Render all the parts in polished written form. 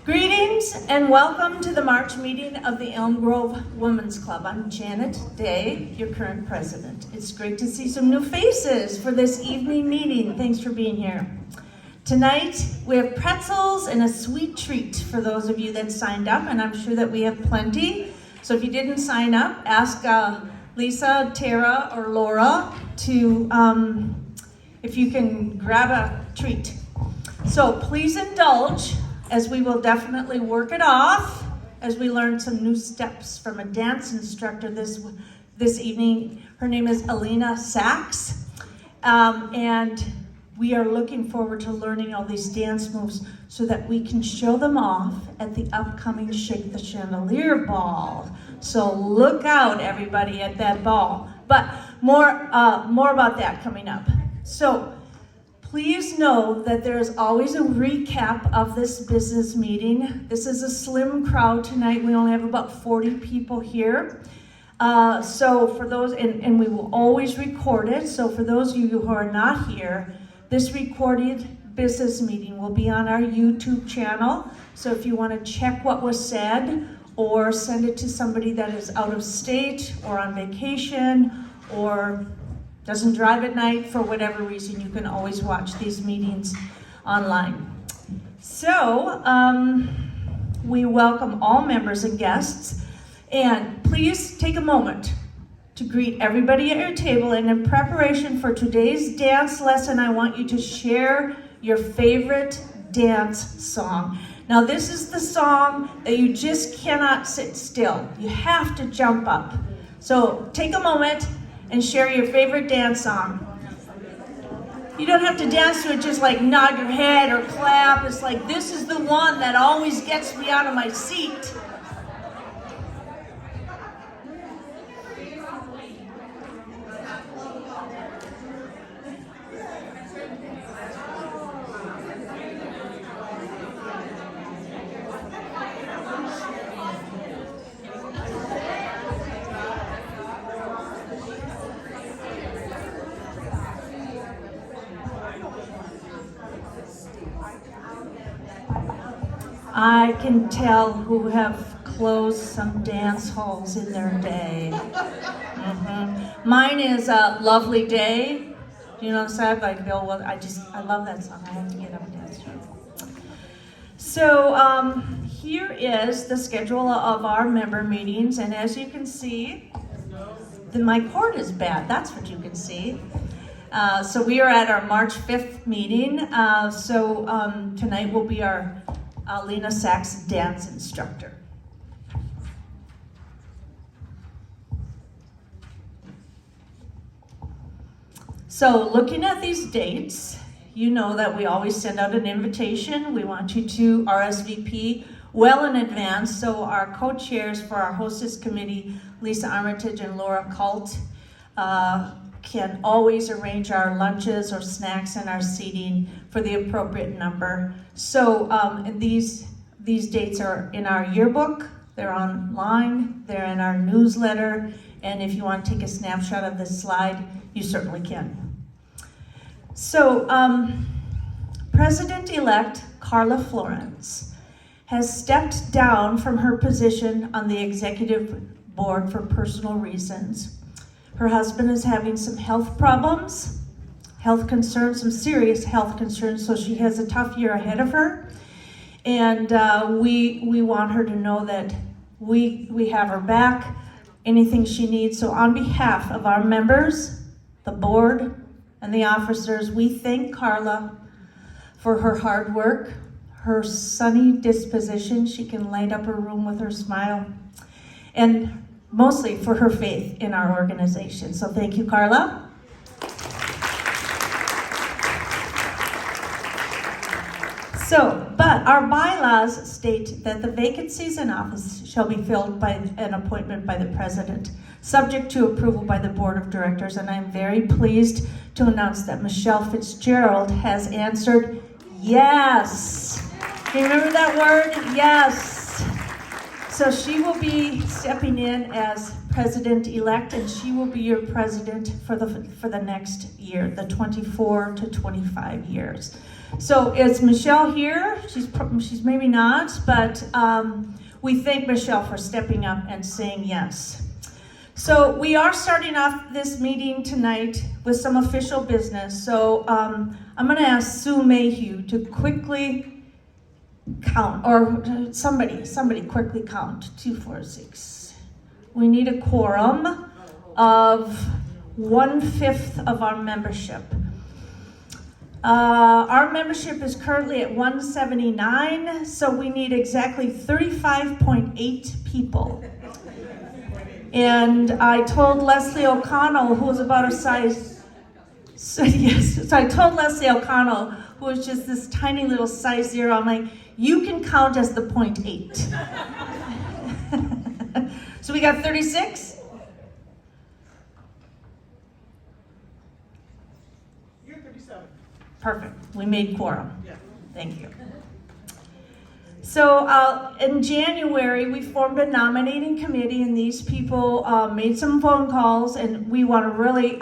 Greetings and welcome to the March meeting of the Elm Grove Women's Club. I'm Janet Day, your current president. It's great to see some new faces for this evening meeting. Thanks for being here. Tonight, we have pretzels and a sweet treat for those of you that signed up, and I'm sure that we have plenty. So if you didn't sign up, ask Lisa, Tara, or Laura to, if you can grab a treat. So please indulge, as we will definitely work it off as we learn some new steps from a dance instructor this evening. Her name is Alina Sachs, and we are looking forward to learning all these dance moves so that we can show them off at the upcoming Shake the Chandelier ball. So look out, everybody, at that ball. But more about that coming up. So please know that there is always a recap of this business meeting. This is a slim crowd tonight. We only have about 40 people here. So for those, and we will always record it. So for those of you who are not here, this recorded business meeting will be on our YouTube channel. So if you want to check what was said or send it to somebody that is out of state or on vacation or doesn't drive at night for whatever reason, you can always watch these meetings online. So we welcome all members and guests, and please take a moment to greet everybody at your table. And in preparation for today's dance lesson, I want you to share your favorite dance song. Now this is the song that you just cannot sit still. You have to jump up. So take a moment and share your favorite dance song. You don't have to dance to it, just like nod your head or clap. It's like, this is the one that always gets me out of my seat. I can tell who have closed some dance halls in their day. Mine is a Lovely Day. Do you know what I'm saying? Like Bill, I love that song. I have to get up and dance to it. So here is the schedule of our member meetings, and as you can see, my cord is bad. That's what you can see. So we are at our March 5th meeting. Tonight will be our Alina Sachs dance instructor. So looking at these dates, you know that we always send out an invitation. We want you to RSVP well in advance. So our co-chairs for our hostess committee, Lisa Armitage and Laura Kalt, can always arrange our lunches or snacks and our seating for the appropriate number. So these dates are in our yearbook, they're online, they're in our newsletter, and if you want to take a snapshot of this slide, you certainly can. So President-elect Carla Florence has stepped down from her position on the executive board for personal reasons. Her husband is having some health problems, health concerns, some serious health concerns, so she has a tough year ahead of her. And we want her to know that we have her back, anything she needs. So on behalf of our members, the board, and the officers, we thank Carla for her hard work, her sunny disposition. She can light up her room with her smile. And mostly for her faith in our organization. So thank you, Carla. But our bylaws state that the vacancies in office shall be filled by an appointment by the president, subject to approval by the board of directors. And I'm very pleased to announce that Michelle Fitzgerald has answered yes. Do you remember that word? Yes. So she will be stepping in as president-elect, and she will be your president for the next year, the 24 to 25 years. So is Michelle here? She's maybe not, but we thank Michelle for stepping up and saying yes. So we are starting off this meeting tonight with some official business. So I'm going to ask Sue Mayhew to quickly count, or somebody quickly count. 2, 4, 6. We need a quorum of 1/5 of our membership. Our membership is currently at 179, so we need exactly 35.8 people. And I told Leslie O'Connell, who was about a size, so I told Leslie O'Connell, who was just this tiny little size 0, I'm like, you can count as the 0.8. So we got 36? You're 37. Perfect. We made quorum. Yeah. Thank you. So in January, we formed a nominating committee, and these people made some phone calls, and we want to really,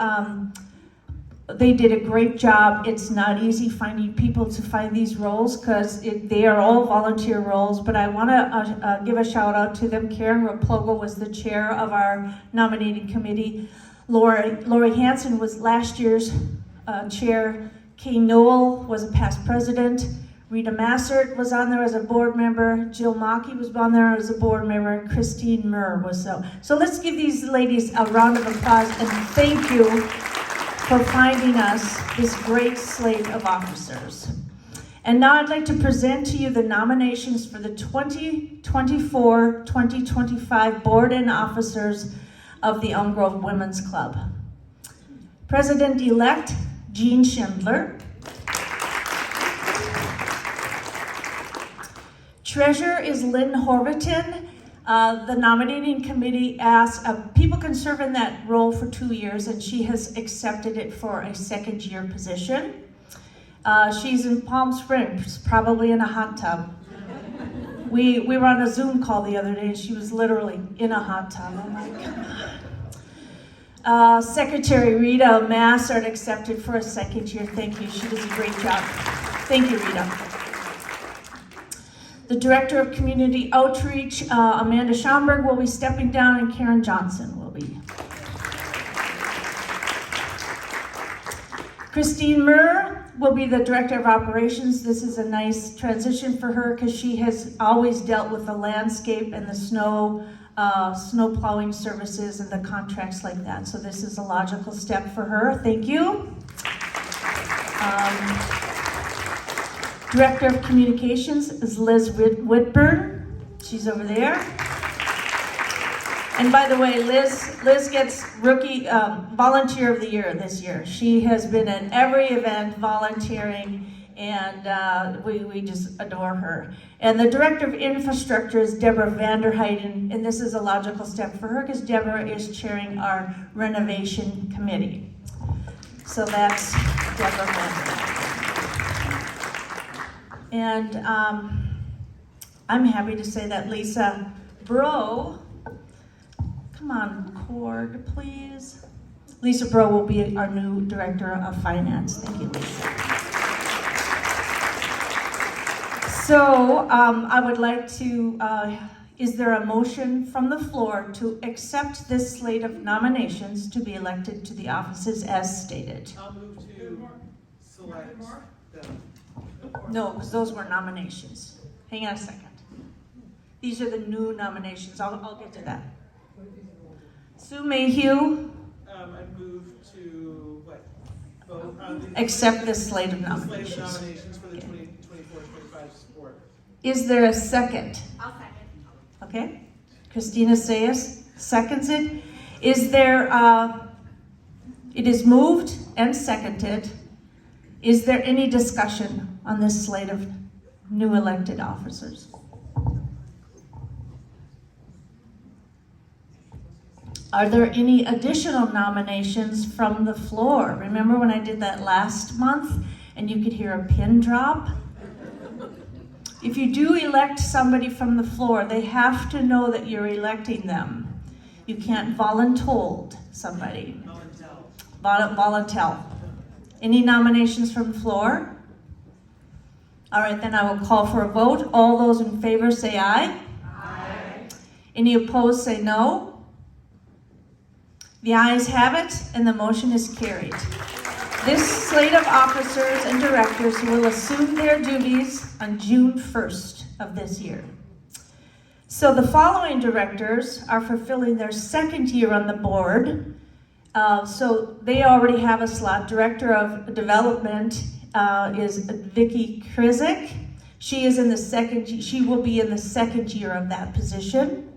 they did a great job. It's not easy finding people to find these roles because they are all volunteer roles, but I want to give a shout out to them. Karen Raploga was the chair of our nominating committee. Lori Hansen was last year's chair. Kay Noel was a past president. Rita Massert was on there as a board member. Jill Mackey was on there as a board member. Christine Murr was so. So let's give these ladies a round of applause and thank you for finding us this great slate of officers. And now I'd like to present to you the nominations for the 2024-2025 board and officers of the Elm Grove Women's Club. President-elect Jean Schindler. Treasurer is Lynn Horvatin. The nominating committee asked, people can serve in that role for 2 years, and she has accepted it for a second-year position. She's in Palm Springs, probably in a hot tub. We were on a Zoom call the other day, and she was literally in a hot tub. I'm like, come on. Secretary Rita Massard accepted for a second year. Thank you. She does a great job. Thank you, Rita. The Director of Community Outreach, Amanda Schomburg, will be stepping down, and Karen Johnson will be. Christine Murr will be the Director of Operations. This is a nice transition for her because she has always dealt with the landscape and the snow plowing services and the contracts like that. So this is a logical step for her. Thank you. Director of Communications is Liz Whitburn. She's over there. And by the way, Liz gets Rookie Volunteer of the Year this year. She has been at every event volunteering, and we just adore her. And the Director of Infrastructure is Deborah Vanderheiden, and this is a logical step for her because Deborah is chairing our renovation committee. So that's Deborah Vanderheiden. And I'm happy to say that Lisa Bro, come on, Cord, please. Lisa Bro will be our new Director of Finance. Thank you, Lisa. So I would like to, is there a motion from the floor to accept this slate of nominations to be elected to the offices as stated? I'll move to select them. No, because those were nominations. Hang on a second. These are the new nominations. I'll get to that. Sue Mayhew. I move to vote on Accept this slate of the nominations. slate of nominations for the 2024-25 sport. Is there a second? I'll second. Okay. Christina Sayas seconds it. Is there, it is moved and seconded. Is there any discussion on this slate of new elected officers? Are there any additional nominations from the floor? Remember when I did that last month and you could hear a pin drop? If you do elect somebody from the floor, they have to know that you're electing them. You can't voluntold somebody. Voluntel. Any nominations from the floor? All right, then I will call for a vote. All those in favor say aye. Aye. Any opposed say no. The ayes have it, and the motion is carried. This slate of officers and directors will assume their duties on June 1st of this year. So the following directors are fulfilling their second year on the board. So they already have a slot. Director of Development is Vicki Krizik. She will be in the second year of that position.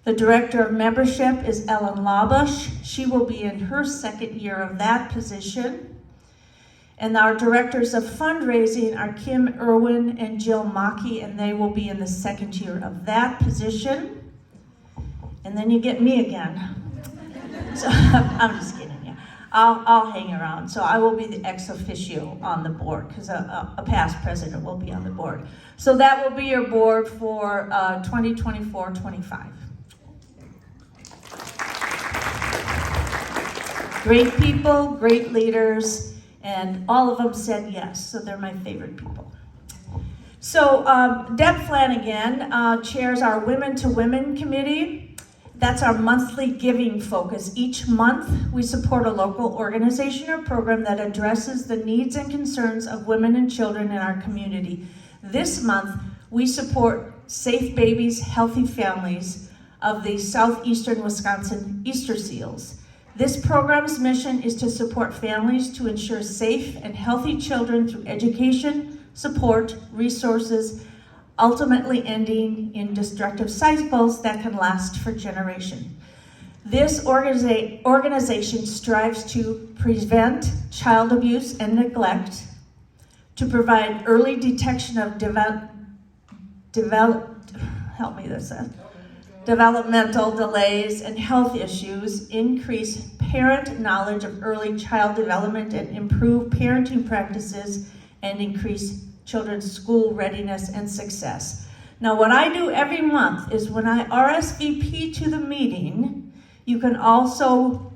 The Director of Membership is Ellen Labush. She will be in her second year of that position. And our Directors of Fundraising are Kim Irwin and Jill Mackey, and they will be in the second year of that position. And then you get me again. So I'm just kidding, yeah. I'll hang around. So I will be the ex officio on the board because a past president will be on the board. So that will be your board for 2024-25. Great people, great leaders, and all of them said yes, so they're my favorite people. So Deb Flanagan chairs our Women to Women Committee. That's our monthly giving focus. Each month, we support a local organization or program that addresses the needs and concerns of women and children in our community. This month, we support Safe Babies, Healthy Families of the Southeastern Wisconsin Easter Seals. This program's mission is to support families to ensure safe and healthy children through education, support, resources, ultimately ending in destructive cycles that can last for generations. This organization strives to prevent child abuse and neglect, to provide early detection of developmental delays and health issues, increase parent knowledge of early child development, and improve parenting practices, and increase children's school readiness and success. Now, what I do every month is when I RSVP to the meeting, you can also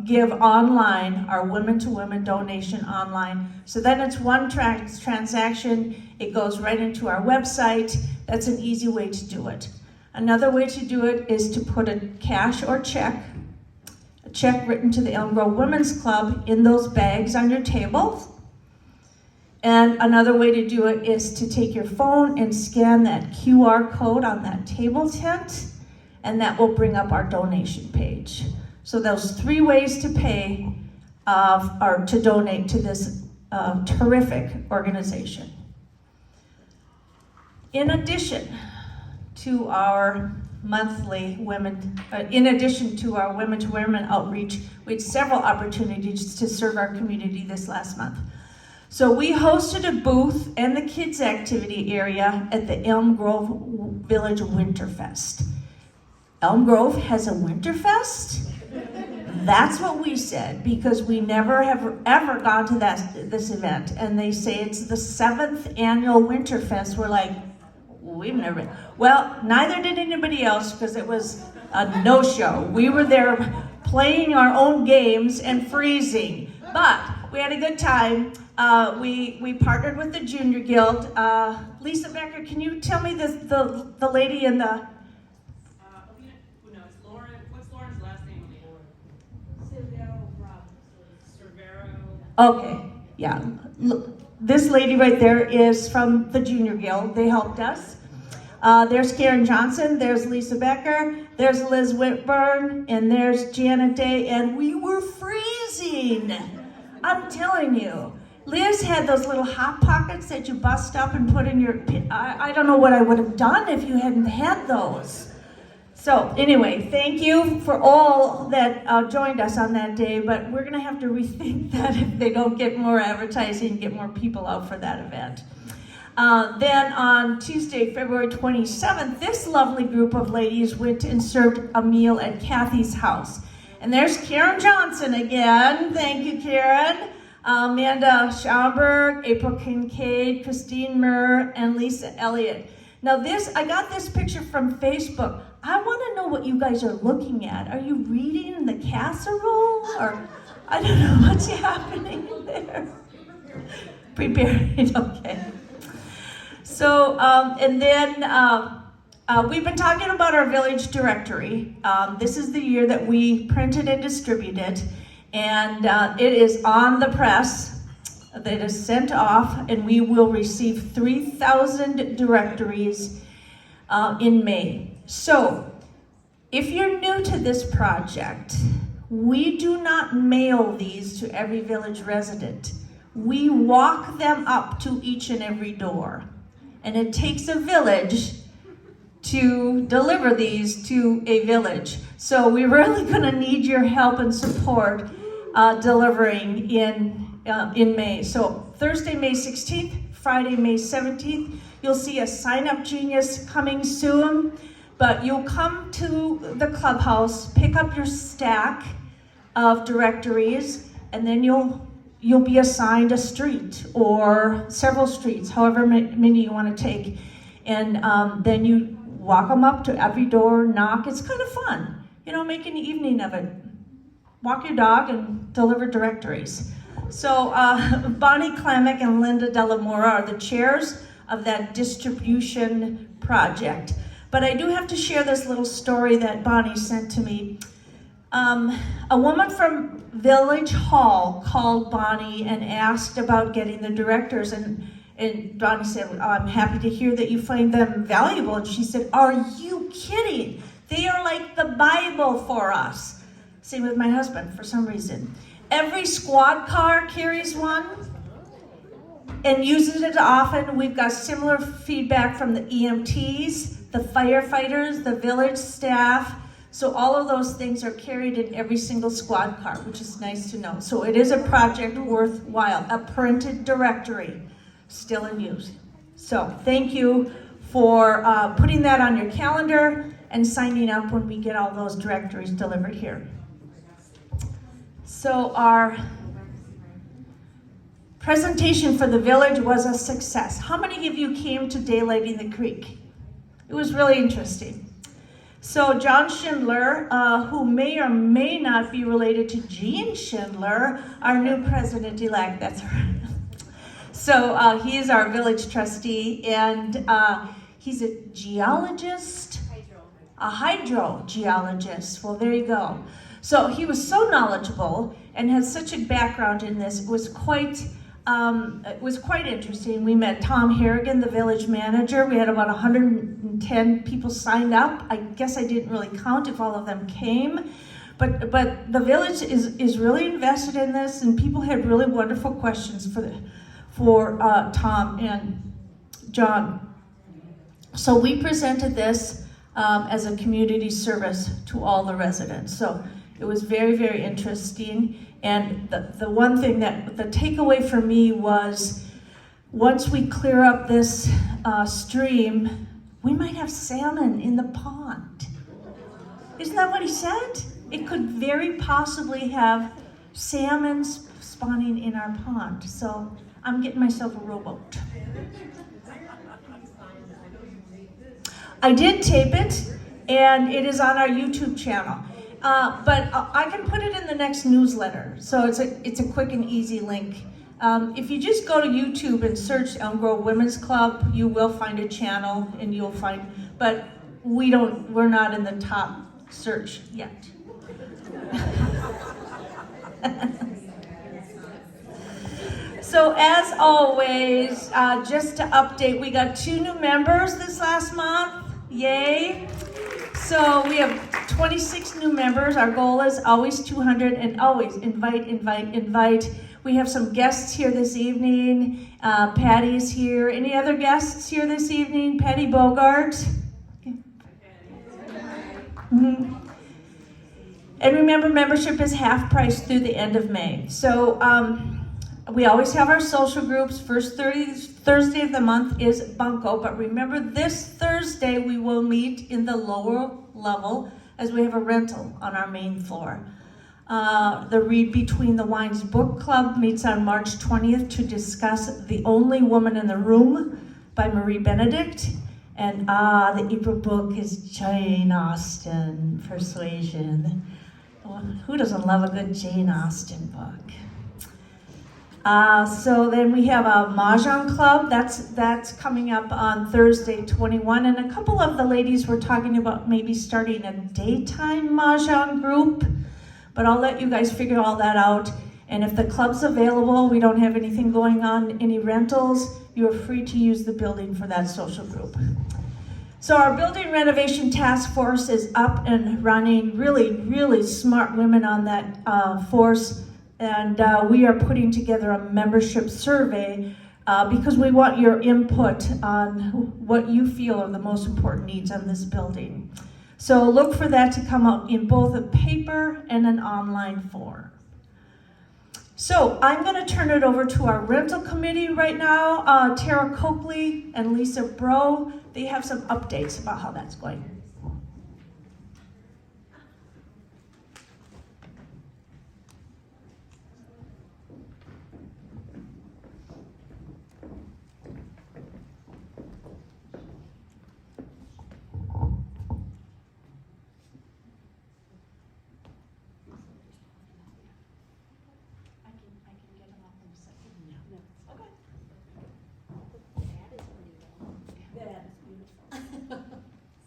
give online our Women to Women donation online. So then it's one transaction, it goes right into our website. That's an easy way to do it. Another way to do it is to put a cash or a check written to the Elm Grove Women's Club in those bags on your table. And another way to do it is to take your phone and scan that QR code on that table tent, and that will bring up our donation page. So those three ways to pay or to donate to this terrific organization. In addition to our monthly Women to Women outreach, we had several opportunities to serve our community this last month. So we hosted a booth and the kids activity area at the Elm Grove Village Winterfest. Elm Grove has a Winterfest? That's what we said, because we never have ever gone to this event. And they say it's the 7th annual Winterfest. We're like, we've never been. Well, neither did anybody else, because it was a no-show. We were there playing our own games and freezing. But we had a good time. We partnered with the Junior Guild. Lisa Becker, can you tell me the lady in the... who knows? Lauren, what's Lauren's last name? Cervero. Okay, yeah. This lady right there is from the Junior Guild. They helped us. There's Karen Johnson, there's Lisa Becker, there's Liz Whitburn, and there's Janet Day, and we were freezing. I'm telling you. Liz had those little hot pockets that you bust up and put in your, I don't know what I would have done if you hadn't had those. So anyway, thank you for all that joined us on that day, but we're gonna have to rethink that if they don't get more advertising, get more people out for that event. Then on Tuesday, February 27th, this lovely group of ladies went and served a meal at Kathy's house. And there's Karen Johnson again. Thank you, Karen. Amanda Schaumburg, April Kincaid, Christine Murr, and Lisa Elliott. Now I got this picture from Facebook. I want to know what you guys are looking at. Are you reading the casserole? Or I don't know what's happening there. Prepared, okay. So, and then we've been talking about our village directory. This is the year that we printed and distributed, and it is on the press. That is sent off, and we will receive 3,000 directories in May. So, if you're new to this project, we do not mail these to every village resident. We walk them up to each and every door. And it takes a village to deliver these to a village. So we're really gonna need your help and support delivering in May. So Thursday, May 16th, Friday, May 17th, you'll see a Sign Up Genius coming soon, but you'll come to the clubhouse, pick up your stack of directories, and then you'll be assigned a street or several streets, however many you want to take. And then you walk them up to every door, knock. It's kind of fun, make an evening of it. Walk your dog and deliver directories. So Bonnie Klamick and Linda Delamora are the chairs of that distribution project. But I do have to share this little story that Bonnie sent to me. A woman from Village Hall called Bonnie and asked about getting the directors, and Bonnie said, I'm happy to hear that you find them valuable. And she said, are you kidding? They are like the Bible for us. Same with my husband, for some reason. Every squad car carries one and uses it often. We've got similar feedback from the EMTs, the firefighters, the village staff. So all of those things are carried in every single squad car, which is nice to know. So it is a project worthwhile, a printed directory still in use. So thank you for putting that on your calendar and signing up when we get all those directories delivered here. So our presentation for the village was a success. How many of you came to Daylighting the Creek? It was really interesting. So John Schindler, who may or may not be related to Jean Schindler, our new president-elect, that's right. So he is our village trustee, and he's a geologist, a hydrogeologist. Well, there you go. So he was so knowledgeable and has such a background in this. It was quite interesting. We met Tom Harrigan, the village manager. We had about 110 people signed up. I guess I didn't really count if all of them came. But the village is really invested in this, and people had really wonderful questions for Tom and John. So we presented this as a community service to all the residents. So it was very, very interesting. And the one thing that the takeaway for me was, once we clear up this stream, we might have salmon in the pond. Isn't that what he said? It could very possibly have salmon spawning in our pond. So I'm getting myself a rowboat. I did tape it, and it is on our YouTube channel. But I can put it in the next newsletter, so it's a quick and easy link. If you just go to YouTube and search Elm Grove Women's Club, you will find a channel, and you'll find. But we're not in the top search yet. So as always, just to update, we got 2 new members this last month. Yay! So we have 26 new members. Our goal is always 200, and always invite. We have some guests here this evening. Patty is here. Any other guests here this evening? Patty Bogart. Okay. Mm-hmm. And remember, membership is half price through the end of May. So we always have our social groups. First Thursday of the month is Bunko, but remember, this Thursday we will meet in the lower level as we have a rental on our main floor. The Read Between the Wines Book Club meets on March 20th to discuss The Only Woman in the Room by Marie Benedict. And the April book is Jane Austen, Persuasion. Well, who doesn't love a good Jane Austen book? So then we have a Mahjong Club, that's coming up on Thursday 21, and a couple of the ladies were talking about maybe starting a daytime Mahjong group, but I'll let you guys figure all that out. And if the club's available, we don't have anything going on, any rentals, you are free to use the building for that social group. So our building renovation task force is up and running, really smart women on that force. And we are putting together a membership survey because we want your input on what you feel are the most important needs on this building. So look for that to come out in both a paper and an online form. So I'm going to turn it over to our rental committee right now. Tara Coakley and Lisa Bro, they have some updates about how that's going.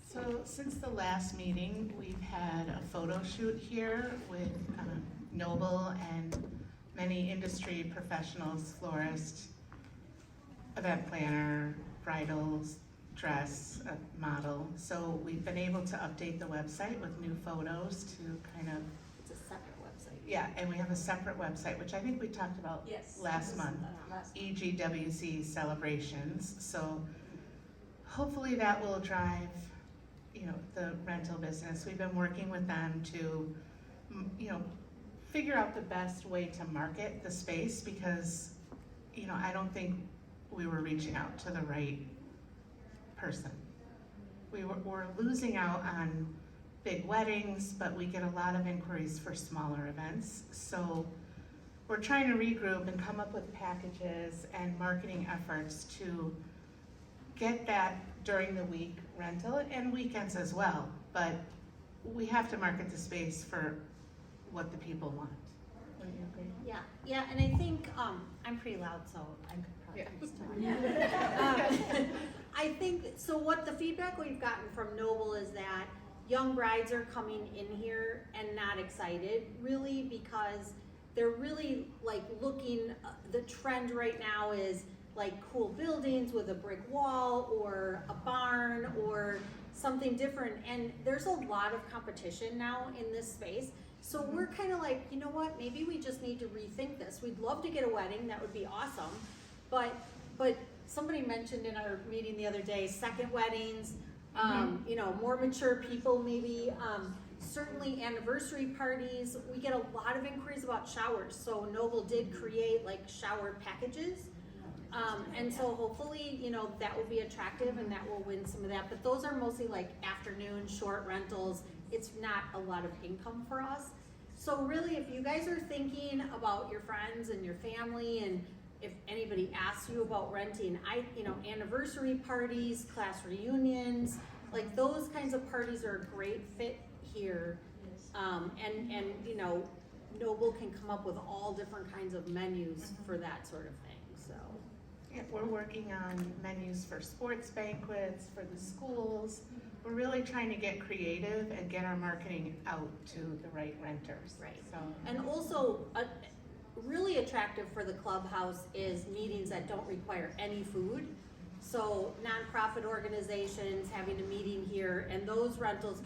So since the last meeting, we've had a photo shoot here with Noble and many industry professionals, florist, event planner, bridals, dress, model. So we've been able to update the website with new photos to kind of. It's a separate website. Yeah, and we have a separate website, which I think we talked about last month. EGWC celebrations. So hopefully that will drive, the rental business. We've been working with them to, figure out the best way to market the space because, I don't think we were reaching out to the right person. We're losing out on big weddings, but we get a lot of inquiries for smaller events. So we're trying to regroup and come up with packages and marketing efforts to get that during the week rental and weekends as well. But we have to market the space for what the people want. Would you agree? Yeah, and I think, I'm pretty loud, so I could probably I think, so what the feedback we've gotten from Noble is that young brides are coming in here and not excited, really, because they're really like looking, the trend right now is like cool buildings with a brick wall or a barn or something different, and there's a lot of competition now in this space. So we're kind of like, you know what, maybe we just need to rethink this. We'd love to get a wedding, that would be awesome, but somebody mentioned in our meeting the other day, second weddings, more mature people maybe, certainly anniversary parties. We get a lot of inquiries about showers, so Noble did create like shower packages. And so hopefully, that will be attractive and that will win some of that. But those are mostly like afternoon short rentals. It's not a lot of income for us. So really, if you guys are thinking about your friends and your family, and if anybody asks you about renting, anniversary parties, class reunions, like those kinds of parties are a great fit here. Noble can come up with all different kinds of menus for that sort of thing, so. Yeah, we're working on menus for sports banquets, for the schools. We're really trying to get creative and get our marketing out to the right renters. Right. So. And also, really attractive for the clubhouse is meetings that don't require any food. So nonprofit organizations having a meeting here, and those rentals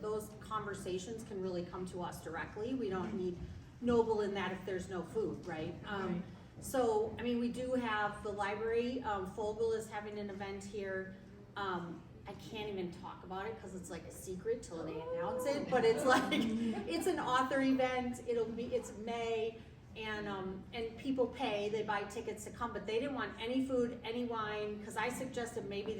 those conversations can really come to us directly. We don't need Noble in that if there's no food, right? So, we do have the library, Fogel is having an event here. I can't even talk about it because it's like a secret till they announce it, but it's like, it's an author event, it's May, and people pay, they buy tickets to come, but they didn't want any food, any wine, because I suggested maybe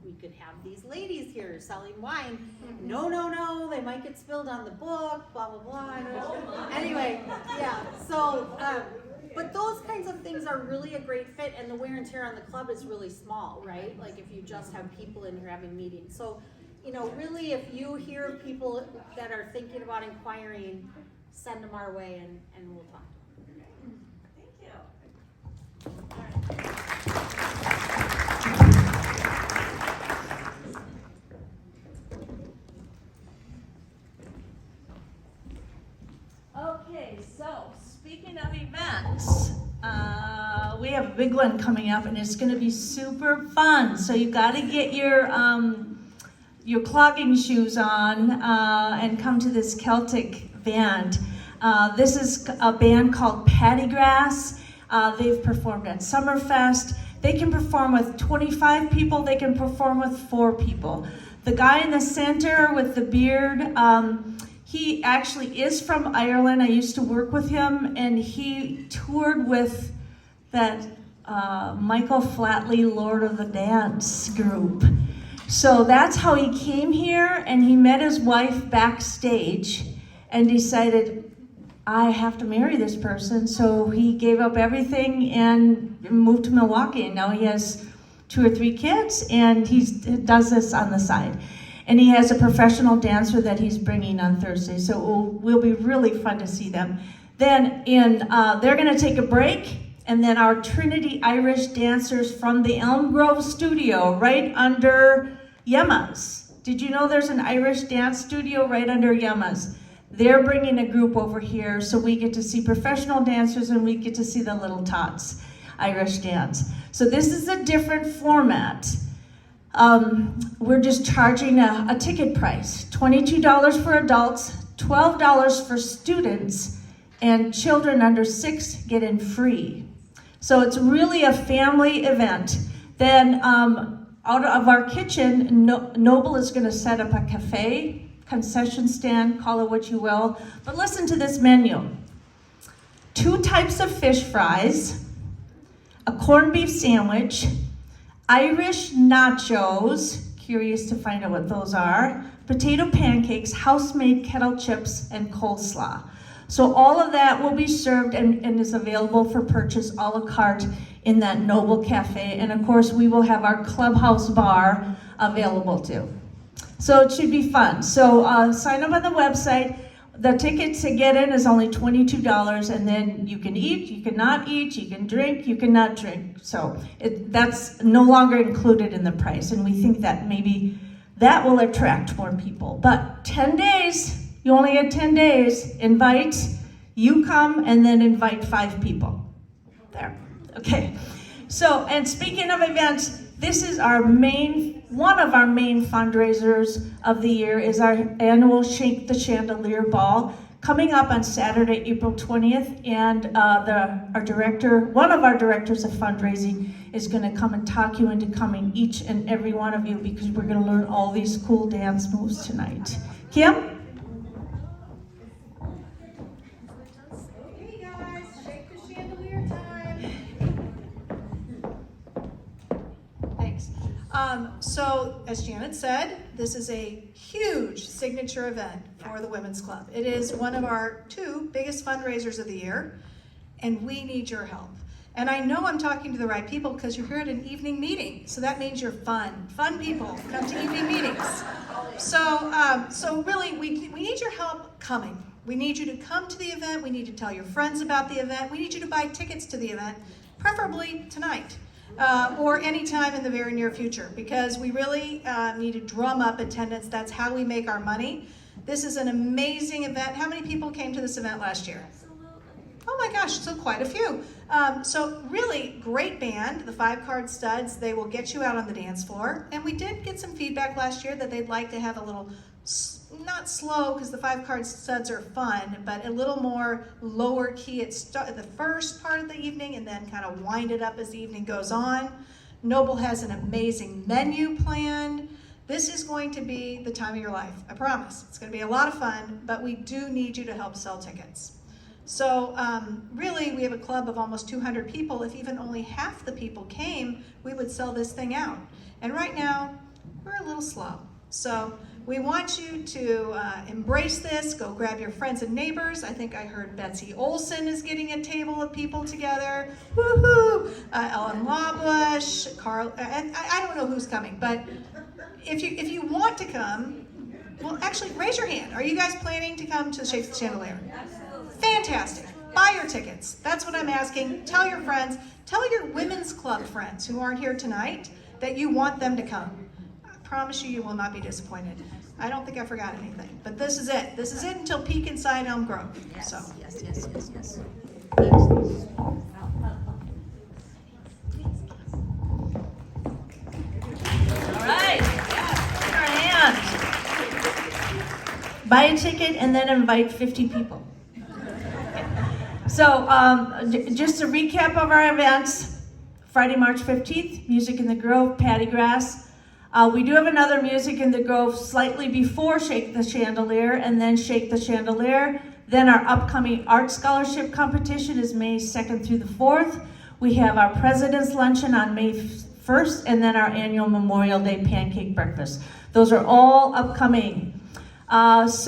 we could have these ladies here selling wine. No, they might get spilled on the book, blah, blah, blah. Anyway, yeah, so, but those kinds of things are really a great fit, and the wear and tear on the club is really small, right? Like if you just have people in here having meetings. So, really if you hear of people that are thinking about inquiring, send them our way and we'll talk to them. Thank you. events. We have a big one coming up, and it's going to be super fun. So you got to get your clogging shoes on and come to this Celtic band. This is a band called Pattygrass. They've performed at Summerfest. They can perform with 25 people. They can perform with 4 people. The guy in the center with the beard, he actually is from Ireland. I used to work with him, and he toured with that Michael Flatley Lord of the Dance group. So that's how he came here, and he met his wife backstage and decided, I have to marry this person. So he gave up everything and moved to Milwaukee, and now he has 2 or 3 kids, and he does this on the side. And he has a professional dancer that he's bringing on Thursday, so it will be really fun to see them. Then they're gonna take a break, and then our Trinity Irish dancers from the Elm Grove studio right under Yema's. Did you know there's an Irish dance studio right under Yema's? They're bringing a group over here, so we get to see professional dancers and we get to see the little tots Irish dance. So this is a different format. We're just charging a ticket price, $22 for adults, $12 for students, and children under 6 get in free. So it's really a family event. Then out of our kitchen, Noble is gonna set up a cafe, concession stand, call it what you will. But listen to this menu. 2 types of fish fries, a corned beef sandwich, Irish nachos, curious to find out what those are, potato pancakes, house-made kettle chips, and coleslaw. So all of that will be served and is available for purchase a la carte in that Noble Cafe. And of course, we will have our clubhouse bar available too. So it should be fun. So sign up on the website. The ticket to get in is only $22, and then you can eat, you can not eat, you can drink, you cannot drink. So that's no longer included in the price, and we think that maybe that will attract more people. But 10 days, you only get 10 days. Invite, you come, and then invite 5 people. There, okay. So, and speaking of events, this is one of our main fundraisers of the year is our annual Shake the Chandelier Ball coming up on Saturday, April 20th. And one of our directors of fundraising is gonna come and talk you into coming, each and every one of you, because we're gonna learn all these cool dance moves tonight. Kim? Hey guys, shake the chandelier time. Thanks. So, as Janet said, this is a huge signature event for the Women's Club. It is one of our 2 biggest fundraisers of the year, and we need your help. And I know I'm talking to the right people because you're here at an evening meeting, so that means you're fun people come to evening meetings. So really, we need your help coming. We need you to come to the event. We need to tell your friends about the event. We need you to buy tickets to the event, preferably tonight. Or anytime in the very near future, because we really need to drum up attendance. That's how we make our money. This is an amazing event. How many people came to this event last year? Absolutely. Oh my gosh, so quite a few. So really great band, the 5 Card Studs. They will get you out on the dance floor. And we did get some feedback last year that they'd like to have a little, not slow, because the 5 Card Studs are fun, but a little more lower key at the first part of the evening, and then kind of wind it up as the evening goes on. Noble has an amazing menu planned. This is going to be the time of your life, I promise. It's going to be a lot of fun, but we do need you to help sell tickets. So really, we have a club of almost 200 people. If even only half the people came, we would sell this thing out. And right now, we're a little slow. So we want you to embrace this. Go grab your friends and neighbors. I think I heard Betsy Olson is getting a table of people together. Woohoo! Ellen Lawbush, Carl, and I don't know who's coming, but if you want to come, well, actually, raise your hand. Are you guys planning to come to Shake the Chandelier? Fantastic. Buy your tickets. That's what I'm asking. Tell your friends. Tell your women's club friends who aren't here tonight that you want them to come. I promise you, you will not be disappointed. I don't think I forgot anything, but this is it. This is it until Peak Inside Elm Grove. Yes, So. yes. All right, put our hand. Buy a ticket and then invite 50 people. So just a recap of our events, Friday, March 15th, Music in the Grove, Patty Grass. We do have another Music in the Grove slightly before Shake the Chandelier and then Shake the Chandelier. Then our upcoming art scholarship competition is May 2nd through the 4th. We have our President's Luncheon on May 1st and then our annual Memorial Day Pancake Breakfast. Those are all upcoming. Again,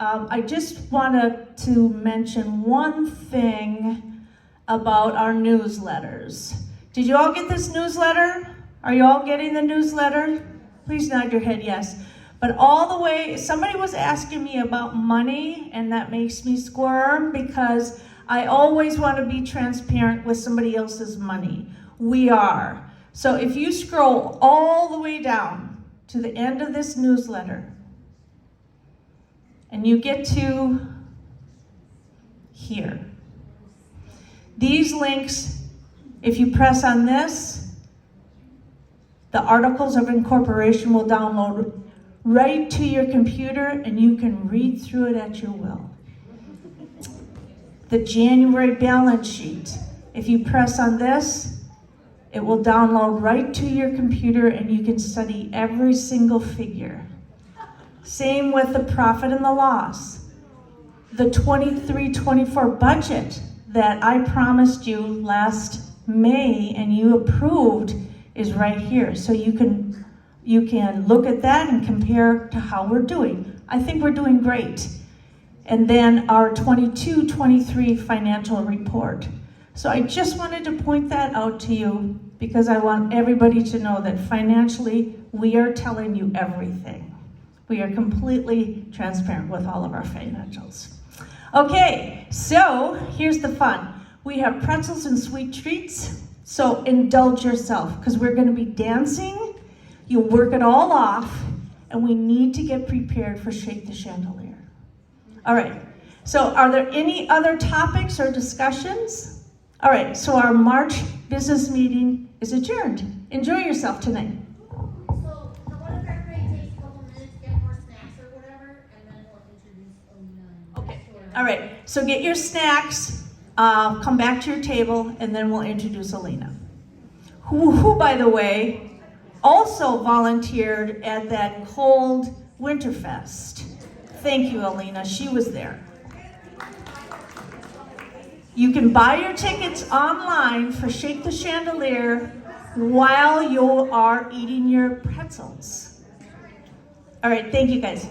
I just wanted to mention one thing about our newsletters. Did you all get this newsletter? Are you all getting the newsletter? Please nod your head yes. But all the way, somebody was asking me about money, and that makes me squirm because I always want to be transparent with somebody else's money. We are. So if you scroll all the way down to the end of this newsletter, and you get to here. These links, if you press on this, the articles of incorporation will download right to your computer and you can read through it at your will. The January balance sheet, if you press on this, it will download right to your computer and you can study every single figure. Same with the profit and the loss. The 23-24 budget that I promised you last May and you approved is right here. So you can look at that and compare to how we're doing. I think we're doing great. And then our 22-23 financial report. So I just wanted to point that out to you because I want everybody to know that financially we are telling you everything. We are completely transparent with all of our financials. Okay, so here's the fun. We have pretzels and sweet treats, so indulge yourself because we're gonna be dancing. You'll work it all off, and we need to get prepared for Shake the Chandelier. All right, so are there any other topics or discussions? All right, so our March business meeting is adjourned. Enjoy yourself tonight. So, what if everybody takes a couple minutes, get more snacks or whatever, and then we'll introduce Alina. Okay. All right, so get your snacks, come back to your table, and then we'll introduce Alina. Who, by the way, also volunteered at that cold Winterfest. Thank you, Alina, she was there. You can buy your tickets online for Shake the Chandelier while you are eating your pretzels. All right, thank you guys.